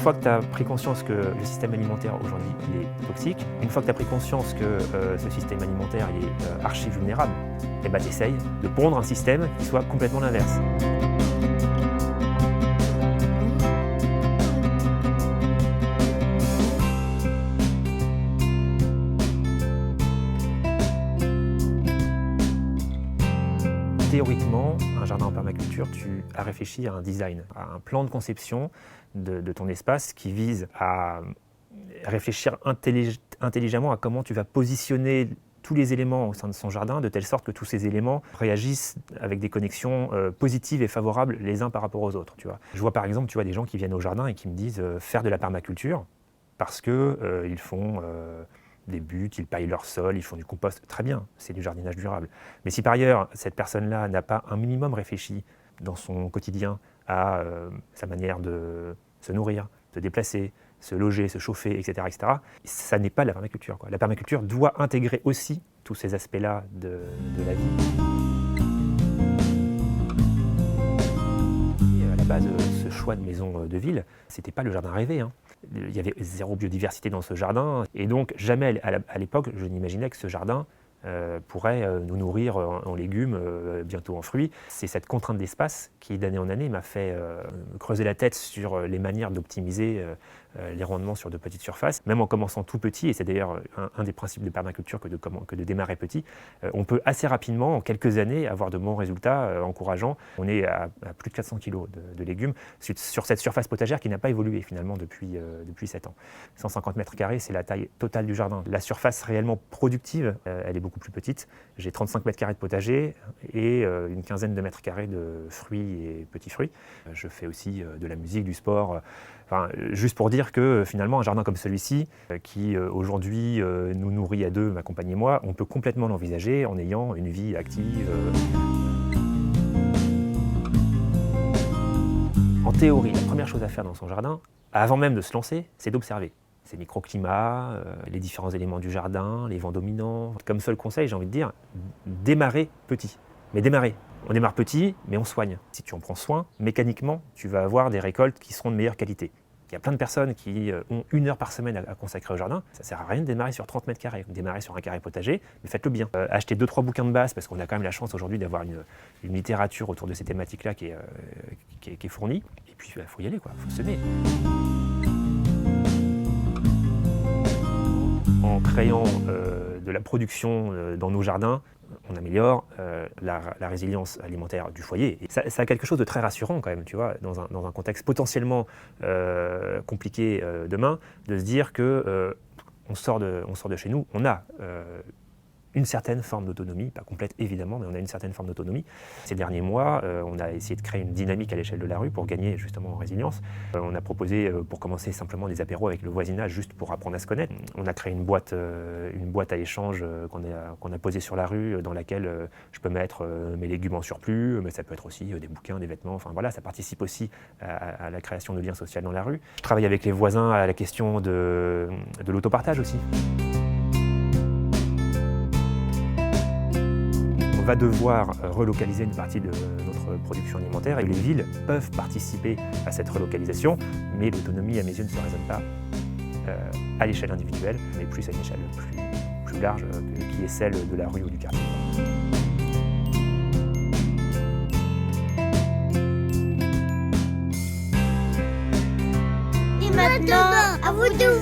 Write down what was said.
fois que tu as pris conscience que le système alimentaire aujourd'hui il est toxique, une fois que tu as pris conscience que ce système alimentaire il est archi-vulnérable, et tu essayes de pondre un système qui soit complètement l'inverse. Théoriquement, un jardin en permaculture, tu as réfléchi à un design, à un plan de conception de ton espace qui vise à réfléchir intelligemment à comment tu vas positionner tous les éléments au sein de son jardin, de telle sorte que tous ces éléments réagissent avec des connexions positives et favorables les uns par rapport aux autres. Tu vois. Je vois par exemple des gens qui viennent au jardin et qui me disent faire de la permaculture parce qu'ils font des buts, ils paillent leur sol, ils font du compost, très bien, c'est du jardinage durable. Mais si par ailleurs, cette personne-là n'a pas un minimum réfléchi dans son quotidien à sa manière de se nourrir, se déplacer, se loger, se chauffer, etc., ça n'est pas de la permaculture, quoi. La permaculture doit intégrer aussi tous ces aspects-là de la vie. Et à la base, ce choix de maison de ville, c'était pas le jardin rêvé, hein. Il y avait zéro biodiversité dans ce jardin, et donc jamais à l'époque, je n'imaginais que ce jardin pourrait nous nourrir en légumes, bientôt en fruits. C'est cette contrainte d'espace qui, d'année en année, m'a fait creuser la tête sur les manières d'optimiser les rendements sur de petites surfaces, même en commençant tout petit, et c'est d'ailleurs un des principes de permaculture que de démarrer petit. On peut assez rapidement, en quelques années, avoir de bons résultats encourageants. On est à plus de 400 kg de légumes sur cette surface potagère qui n'a pas évolué finalement depuis 7 ans. 150 mètres carrés, c'est la taille totale du jardin. La surface réellement productive, elle est beaucoup plus petite. J'ai 35 mètres carrés de potager et une quinzaine de mètres carrés de fruits et petits fruits. Je fais aussi de la musique, du sport. Juste pour dire que finalement un jardin comme celui-ci, qui aujourd'hui nous nourrit à deux, ma compagne et moi, on peut complètement l'envisager en ayant une vie active. En théorie, la première chose à faire dans son jardin, avant même de se lancer, c'est d'observer. Ces microclimats, les différents éléments du jardin, les vents dominants. Comme seul conseil, j'ai envie de dire, démarrer petit. Mais démarrer. On démarre petit, mais on soigne. Si tu en prends soin, mécaniquement, tu vas avoir des récoltes qui seront de meilleure qualité. Il y a plein de personnes qui ont 1 heure par semaine à consacrer au jardin. Ça ne sert à rien de démarrer sur 30 mètres carrés. Démarrer sur un carré potager, mais faites-le bien. Achetez 2-3 bouquins de base, parce qu'on a quand même la chance aujourd'hui d'avoir une littérature autour de ces thématiques-là qui est fournie. Et puis, il faut y aller, il faut semer. En créant de la production dans nos jardins, on améliore la résilience alimentaire du foyer. Et ça a quelque chose de très rassurant quand même, tu vois, dans un contexte potentiellement compliqué demain, de se dire que on sort de chez nous, on a une certaine forme d'autonomie, pas complète évidemment, mais on a une certaine forme d'autonomie. Ces derniers mois, on a essayé de créer une dynamique à l'échelle de la rue pour gagner justement en résilience. On a proposé, pour commencer, simplement des apéros avec le voisinage, juste pour apprendre à se connaître. On a créé une boîte à échange qu'on a posée sur la rue, dans laquelle je peux mettre mes légumes en surplus, mais ça peut être aussi des bouquins, des vêtements, enfin voilà, ça participe aussi à la création de liens sociaux dans la rue. Je travaille avec les voisins à la question de l'autopartage aussi. On va devoir relocaliser une partie de notre production alimentaire et les villes peuvent participer à cette relocalisation, mais l'autonomie, à mes yeux, ne se raisonne pas à l'échelle individuelle, mais plus à une échelle plus large, qui est celle de la rue ou du quartier. Et maintenant, à vous de